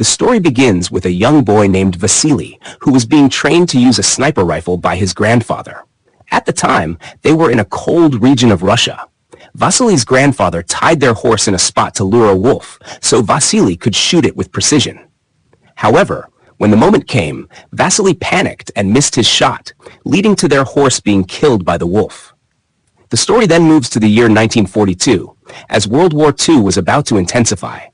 The story begins with a young boy named Vassili, who was being trained to use a sniper rifle by his grandfather. At the time, they were in a cold region of Russia. Vassili's grandfather tied their horse in a spot to lure a wolf, so Vassili could shoot it with precision. However, when the moment came, Vassili panicked and missed his shot, leading to their horse being killed by the wolf. The story then moves to the year 1942, as World War II was about to intensify.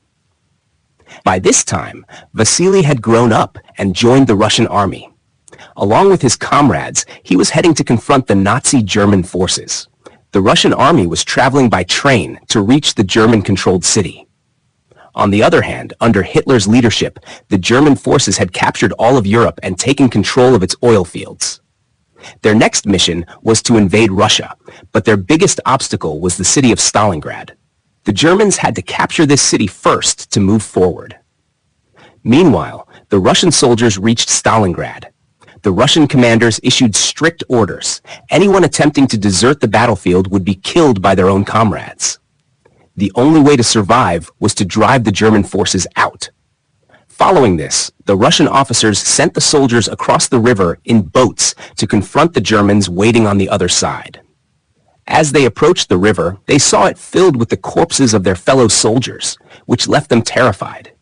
By this time, Vassili had grown up and joined the Russian army. Along with his comrades, he was heading to confront the Nazi German forces. The Russian army was traveling by train to reach the German-controlled city. On the other hand, under Hitler's leadership, the German forces had captured all of Europe and taken control of its oil fields. Their next mission was to invade Russia, but their biggest obstacle was the city of Stalingrad. The Germans had to capture this city first to move forward. Meanwhile, the Russian soldiers reached Stalingrad. The Russian commanders issued strict orders. Anyone attempting to desert the battlefield would be killed by their own comrades. The only way to survive was to drive the German forces out. Following this, the Russian officers sent the soldiers across the river in boats to confront the Germans waiting on the other side. As they approached the river, they saw it filled with the corpses of their fellow soldiers, which left them terrified.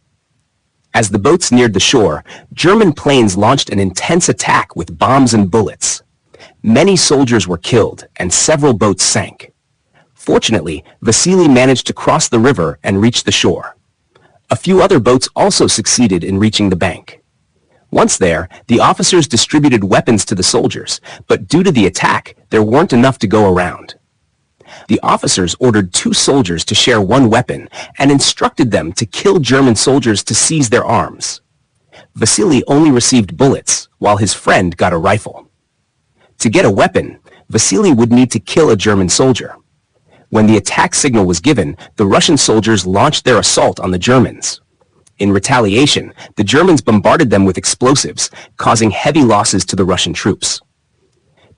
As the boats neared the shore, German planes launched an intense attack with bombs and bullets. Many soldiers were killed, and several boats sank. Fortunately, Vassili managed to cross the river and reach the shore. A few other boats also succeeded in reaching the bank. Once there, the officers distributed weapons to the soldiers, but due to the attack, there weren't enough to go around. The officers ordered 2 soldiers to share one weapon and instructed them to kill German soldiers to seize their arms. Vassili only received bullets, while his friend got a rifle. To get a weapon, Vassili would need to kill a German soldier. When the attack signal was given, the Russian soldiers launched their assault on the Germans. In retaliation, the Germans bombarded them with explosives, causing heavy losses to the Russian troops.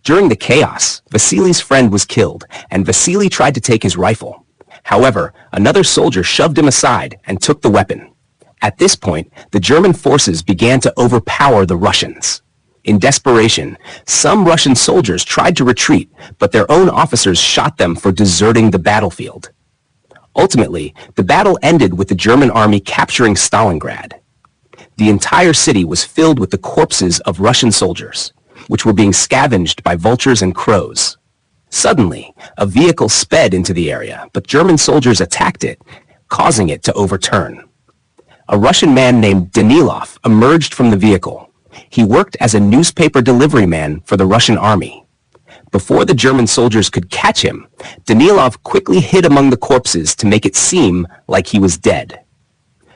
During the chaos, Vassili's friend was killed, and Vassili tried to take his rifle. However, another soldier shoved him aside and took the weapon. At this point, the German forces began to overpower the Russians. In desperation, some Russian soldiers tried to retreat, but their own officers shot them for deserting the battlefield. Ultimately, the battle ended with the German army capturing Stalingrad. The entire city was filled with the corpses of Russian soldiers, which were being scavenged by vultures and crows. Suddenly, a vehicle sped into the area, but German soldiers attacked it, causing it to overturn. A Russian man named Danilov emerged from the vehicle. He worked as a newspaper delivery man for the Russian army. Before the German soldiers could catch him, Danilov quickly hid among the corpses to make it seem like he was dead.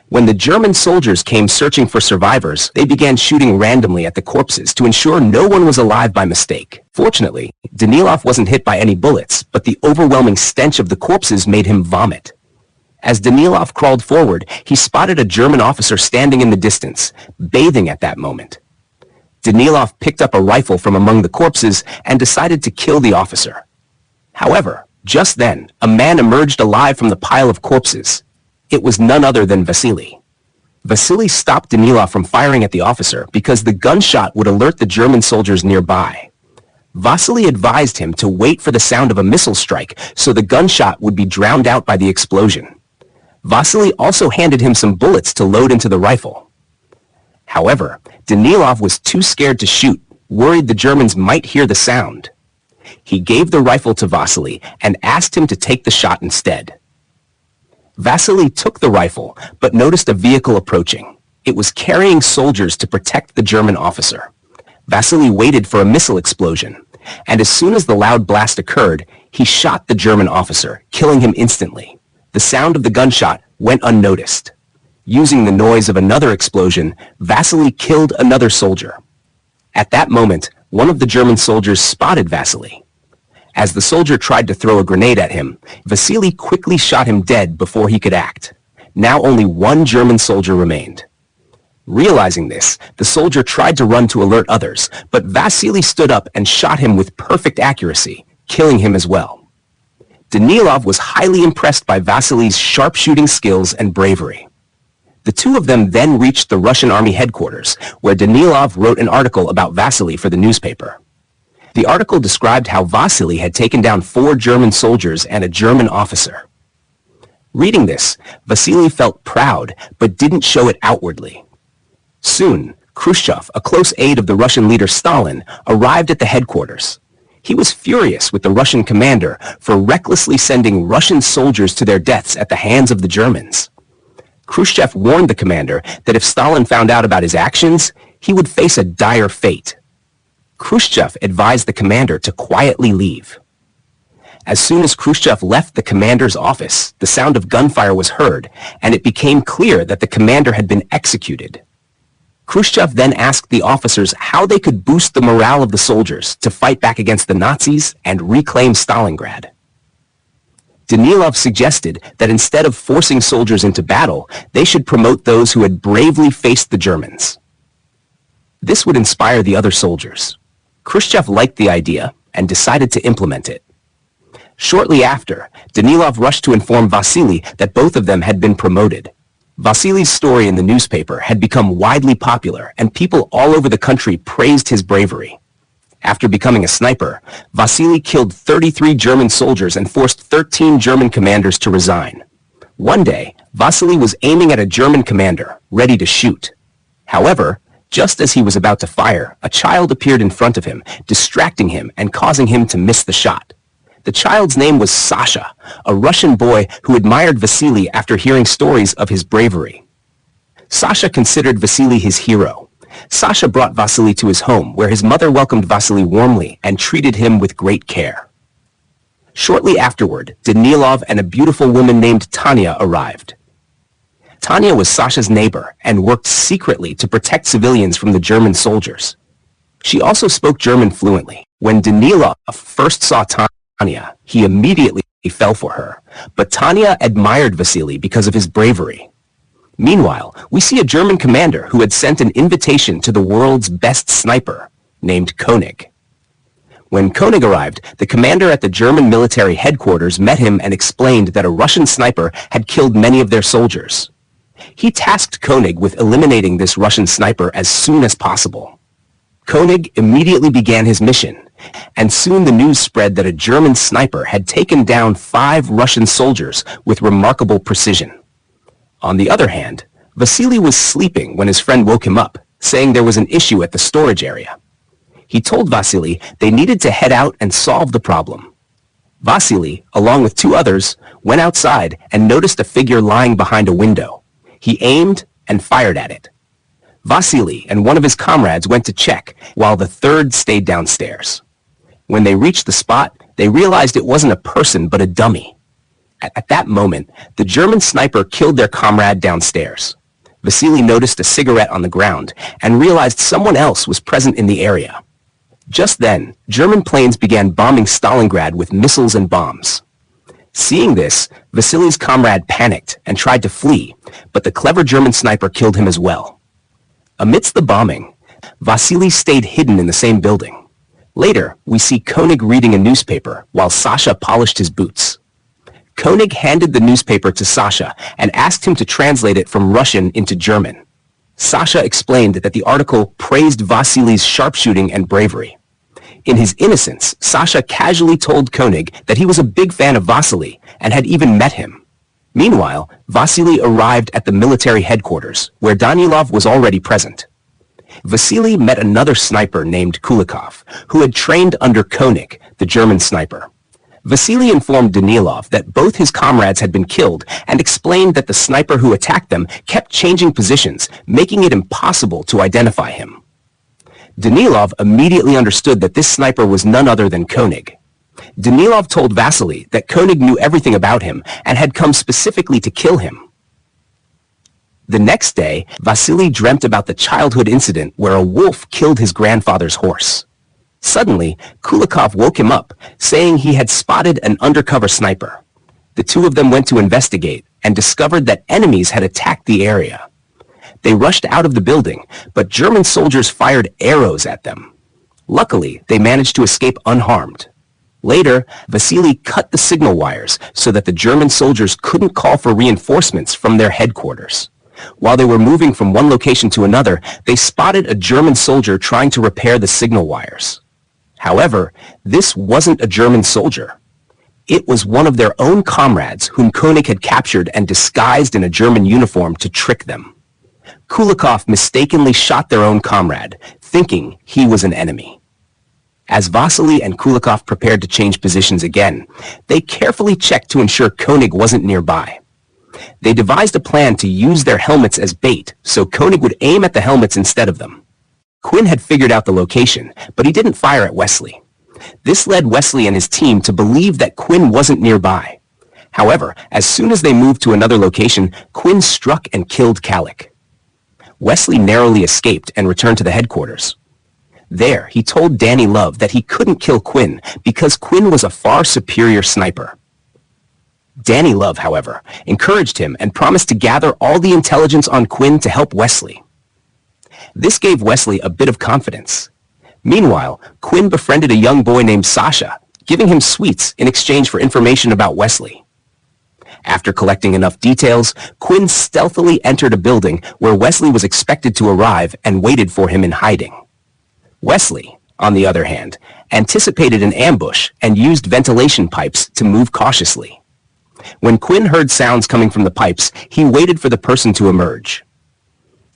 When the German soldiers came searching for survivors, they began shooting randomly at the corpses to ensure no one was alive by mistake. Fortunately, Danilov wasn't hit by any bullets, but the overwhelming stench of the corpses made him vomit. As Danilov crawled forward, he spotted a German officer standing in the distance, bathing at that moment. Danilov picked up a rifle from among the corpses and decided to kill the officer. However, just then, a man emerged alive from the pile of corpses. It was none other than Vassili. Vassili stopped Danilov from firing at the officer because the gunshot would alert the German soldiers nearby. Vassili advised him to wait for the sound of a missile strike so the gunshot would be drowned out by the explosion. Vassili also handed him some bullets to load into the rifle. However, Danilov was too scared to shoot, worried the Germans might hear the sound. He gave the rifle to Vassili and asked him to take the shot instead. Vassili took the rifle, but noticed a vehicle approaching. It was carrying soldiers to protect the German officer. Vassili waited for a missile explosion, and as soon as the loud blast occurred, he shot the German officer, killing him instantly. The sound of the gunshot went unnoticed. Using the noise of another explosion, Vassili killed another soldier. At that moment, one of the German soldiers spotted Vassili. As the soldier tried to throw a grenade at him, Vassili quickly shot him dead before he could act. Now only one German soldier remained. Realizing this, the soldier tried to run to alert others, but Vassili stood up and shot him with perfect accuracy, killing him as well. Danilov was highly impressed by Vassili's sharpshooting skills and bravery. The two of them then reached the Russian army headquarters, where Danilov wrote an article about Vassili for the newspaper. The article described how Vassili had taken down 4 German soldiers and a German officer. Reading this, Vassili felt proud, but didn't show it outwardly. Soon, Khrushchev, a close aide of the Russian leader Stalin, arrived at the headquarters. He was furious with the Russian commander for recklessly sending Russian soldiers to their deaths at the hands of the Germans. Khrushchev warned the commander that if Stalin found out about his actions, he would face a dire fate. Khrushchev advised the commander to quietly leave. As soon as Khrushchev left the commander's office, the sound of gunfire was heard, and it became clear that the commander had been executed. Khrushchev then asked the officers how they could boost the morale of the soldiers to fight back against the Nazis and reclaim Stalingrad. Danilov suggested that instead of forcing soldiers into battle, they should promote those who had bravely faced the Germans. This would inspire the other soldiers. Khrushchev liked the idea and decided to implement it. Shortly after, Danilov rushed to inform Vassili that both of them had been promoted. Vassili's story in the newspaper had become widely popular, and people all over the country praised his bravery. After becoming a sniper, Vassili killed 33 German soldiers and forced 13 German commanders to resign. One day, Vassili was aiming at a German commander, ready to shoot. However, just as he was about to fire, a child appeared in front of him, distracting him and causing him to miss the shot. The child's name was Sasha, a Russian boy who admired Vassili after hearing stories of his bravery. Sasha considered Vassili his hero. Sasha brought Vassili to his home, where his mother welcomed Vassili warmly and treated him with great care. Shortly afterward, Danilov and a beautiful woman named Tanya arrived. Tanya was Sasha's neighbor and worked secretly to protect civilians from the German soldiers. She also spoke German fluently. When Danilov first saw Tanya, he immediately fell for her, but Tanya admired Vassili because of his bravery. Meanwhile, we see a German commander who had sent an invitation to the world's best sniper, named König. When König arrived, the commander at the German military headquarters met him and explained that a Russian sniper had killed many of their soldiers. He tasked König with eliminating this Russian sniper as soon as possible. König immediately began his mission, and soon the news spread that a German sniper had taken down 5 Russian soldiers with remarkable precision. On the other hand, Vassili was sleeping when his friend woke him up, saying there was an issue at the storage area. He told Vassili they needed to head out and solve the problem. Vassili, along with 2 others, went outside and noticed a figure lying behind a window. He aimed and fired at it. Vassili and one of his comrades went to check, while the third stayed downstairs. When they reached the spot, they realized it wasn't a person but a dummy. At that moment, the German sniper killed their comrade downstairs. Vassili noticed a cigarette on the ground and realized someone else was present in the area. Just then, German planes began bombing Stalingrad with missiles and bombs. Seeing this, Vassili's comrade panicked and tried to flee, but the clever German sniper killed him as well. Amidst the bombing, Vassili stayed hidden in the same building. Later, we see König reading a newspaper while Sasha polished his boots. König handed the newspaper to Sasha and asked him to translate it from Russian into German. Sasha explained that the article praised Vassili's sharpshooting and bravery. In his innocence, Sasha casually told König that he was a big fan of Vassili and had even met him. Meanwhile, Vassili arrived at the military headquarters, where Danilov was already present. Vassili met another sniper named Kulikov, who had trained under König, the German sniper. Vassili informed Danilov that both his comrades had been killed and explained that the sniper who attacked them kept changing positions, making it impossible to identify him. Danilov immediately understood that this sniper was none other than König. Danilov told Vassili that König knew everything about him and had come specifically to kill him. The next day, Vassili dreamt about the childhood incident where a wolf killed his grandfather's horse. Suddenly, Kulikov woke him up, saying he had spotted an undercover sniper. The 2 of them went to investigate and discovered that enemies had attacked the area. They rushed out of the building, but German soldiers fired arrows at them. Luckily, they managed to escape unharmed. Later, Vassili cut the signal wires so that the German soldiers couldn't call for reinforcements from their headquarters. While they were moving from one location to another, they spotted a German soldier trying to repair the signal wires. However, this wasn't a German soldier. It was one of their own comrades whom König had captured and disguised in a German uniform to trick them. Kulikov mistakenly shot their own comrade, thinking he was an enemy. As Vassili and Kulikov prepared to change positions again, they carefully checked to ensure König wasn't nearby. They devised a plan to use their helmets as bait, so König would aim at the helmets instead of them. Quinn had figured out the location, but he didn't fire at Wesley. This led Wesley and his team to believe that Quinn wasn't nearby. However, as soon as they moved to another location, Quinn struck and killed Kalik. Wesley narrowly escaped and returned to the headquarters. There, he told Danny Love that he couldn't kill Quinn because Quinn was a far superior sniper. Danny Love, however, encouraged him and promised to gather all the intelligence on Quinn to help Wesley. This gave Wesley a bit of confidence. Meanwhile, Quinn befriended a young boy named Sasha, giving him sweets in exchange for information about Wesley. After collecting enough details, Quinn stealthily entered a building where Wesley was expected to arrive and waited for him in hiding. Wesley, on the other hand, anticipated an ambush and used ventilation pipes to move cautiously. When Quinn heard sounds coming from the pipes, he waited for the person to emerge.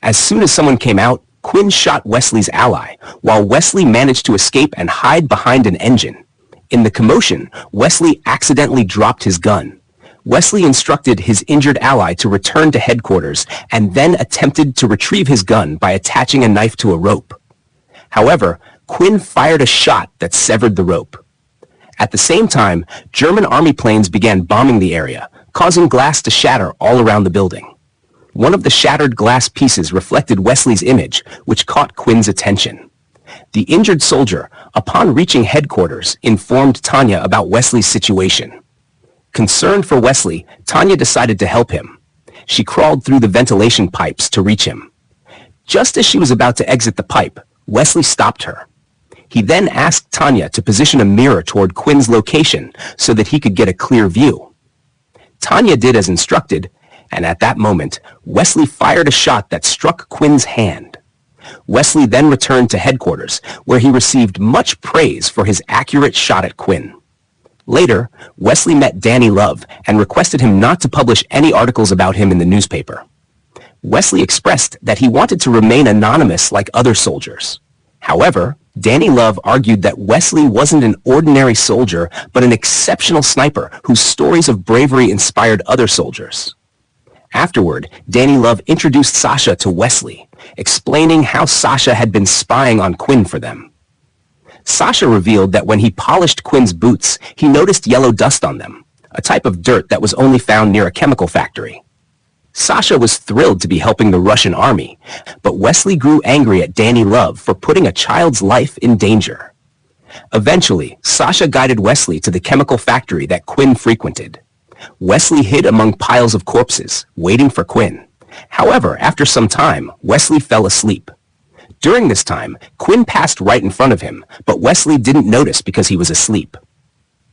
As soon as someone came out, Quinn shot Wesley's ally, while Wesley managed to escape and hide behind an engine. In the commotion, Wesley accidentally dropped his gun. Wesley instructed his injured ally to return to headquarters and then attempted to retrieve his gun by attaching a knife to a rope. However, Quinn fired a shot that severed the rope. At the same time, German army planes began bombing the area, causing glass to shatter all around the building. One of the shattered glass pieces reflected Wesley's image, which caught Quinn's attention. The injured soldier, upon reaching headquarters, informed Tanya about Wesley's situation. Concerned for Wesley, Tanya decided to help him. She crawled through the ventilation pipes to reach him. Just as she was about to exit the pipe, Wesley stopped her. He then asked Tanya to position a mirror toward Quinn's location so that he could get a clear view. Tanya did as instructed, and at that moment, Wesley fired a shot that struck Quinn's hand. Wesley then returned to headquarters, where he received much praise for his accurate shot at Quinn. Later, Wesley met Danny Love and requested him not to publish any articles about him in the newspaper. Wesley expressed that he wanted to remain anonymous like other soldiers. However, Danny Love argued that Wesley wasn't an ordinary soldier, but an exceptional sniper whose stories of bravery inspired other soldiers. Afterward, Danny Love introduced Sasha to Wesley, explaining how Sasha had been spying on Quinn for them. Sasha revealed that when he polished Quinn's boots, he noticed yellow dust on them, a type of dirt that was only found near a chemical factory. Sasha was thrilled to be helping the Russian army, but Wesley grew angry at Danny Love for putting a child's life in danger. Eventually, Sasha guided Wesley to the chemical factory that Quinn frequented. Wesley hid among piles of corpses, waiting for Quinn. However, after some time, Wesley fell asleep. During this time, Quinn passed right in front of him, but Wesley didn't notice because he was asleep.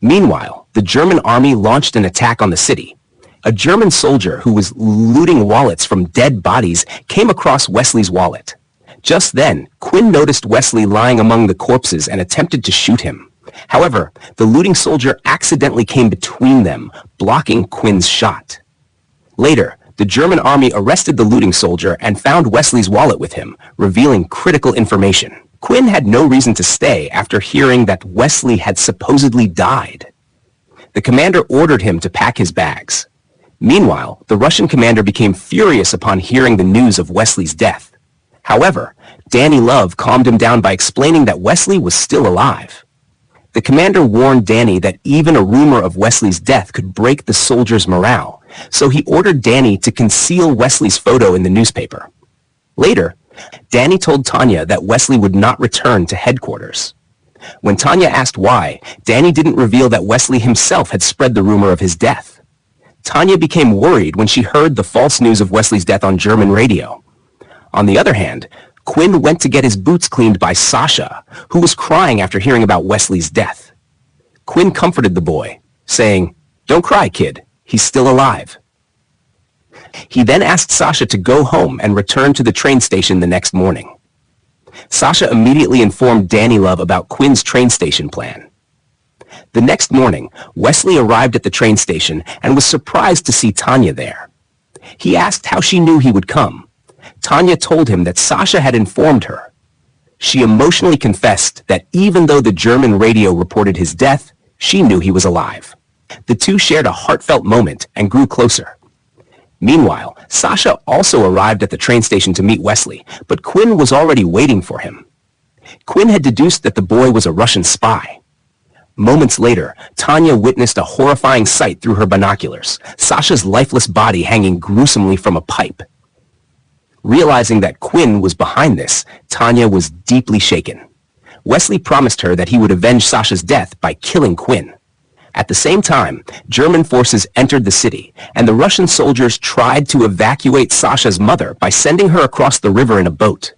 Meanwhile, the German army launched an attack on the city. A German soldier who was looting wallets from dead bodies came across Wesley's wallet. Just then, Quinn noticed Wesley lying among the corpses and attempted to shoot him. However, the looting soldier accidentally came between them, blocking Quinn's shot. Later, the German army arrested the looting soldier and found Wesley's wallet with him, revealing critical information. Quinn had no reason to stay after hearing that Wesley had supposedly died. The commander ordered him to pack his bags. Meanwhile, the Russian commander became furious upon hearing the news of Wesley's death. However, Danny Love calmed him down by explaining that Wesley was still alive. The commander warned Danny that even a rumor of Wesley's death could break the soldiers' morale, so he ordered Danny to conceal Wesley's photo in the newspaper. Later, Danny told Tanya that Wesley would not return to headquarters. When Tanya asked why, Danny didn't reveal that Wesley himself had spread the rumor of his death. Tanya became worried when she heard the false news of Wesley's death on German radio. On the other hand, Quinn went to get his boots cleaned by Sasha, who was crying after hearing about Wesley's death. Quinn comforted the boy, saying, "Don't cry, kid. He's still alive." He then asked Sasha to go home and return to the train station the next morning. Sasha immediately informed Danilov about Quinn's train station plan. The next morning, Wesley arrived at the train station and was surprised to see Tanya there. He asked how she knew he would come. Tanya told him that Sasha had informed her. She emotionally confessed that even though the German radio reported his death, she knew he was alive. The two shared a heartfelt moment and grew closer. Meanwhile, Sasha also arrived at the train station to meet Wesley, but Quinn was already waiting for him. Quinn had deduced that the boy was a Russian spy. Moments later, Tanya witnessed a horrifying sight through her binoculars, Sasha's lifeless body hanging gruesomely from a pipe. Realizing that Quinn was behind this, Tanya was deeply shaken. Wesley promised her that he would avenge Sasha's death by killing Quinn. At the same time, German forces entered the city, and the Russian soldiers tried to evacuate Sasha's mother by sending her across the river in a boat.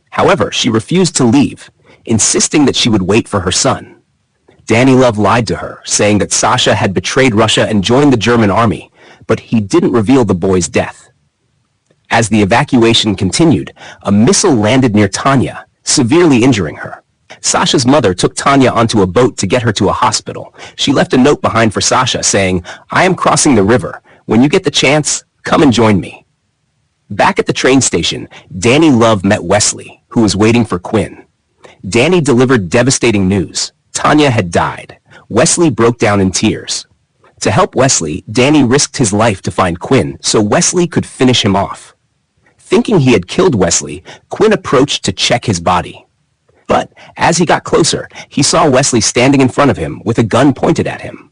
However, she refused to leave, insisting that she would wait for her son. Danilov lied to her, saying that Sasha had betrayed Russia and joined the German army, but he didn't reveal the boy's death. As the evacuation continued, a missile landed near Tanya, severely injuring her. Sasha's mother took Tanya onto a boat to get her to a hospital. She left a note behind for Sasha saying, "I am crossing the river. When you get the chance, come and join me." Back at the train station, Danilov met Wesley, who was waiting for Quinn. Danny delivered devastating news. Tanya had died. Wesley broke down in tears. To help Wesley, Danny risked his life to find Quinn so Wesley could finish him off. Thinking he had killed Wesley, Quinn approached to check his body. But as he got closer, he saw Wesley standing in front of him with a gun pointed at him.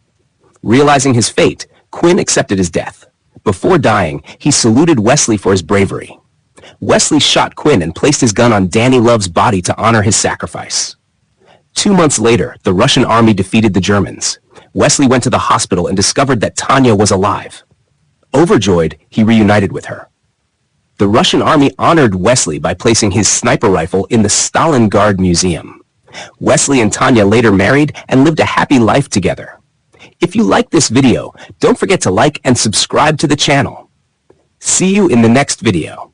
Realizing his fate, Quinn accepted his death. Before dying, he saluted Wesley for his bravery. Wesley shot Quinn and placed his gun on Danilov's body to honor his sacrifice. 2 months later, the Russian army defeated the Germans. Wesley went to the hospital and discovered that Tanya was alive. Overjoyed, he reunited with her. The Russian army honored Wesley by placing his sniper rifle in the Stalingrad Museum. Wesley and Tanya later married and lived a happy life together. If you like this video, don't forget to like and subscribe to the channel. See you in the next video.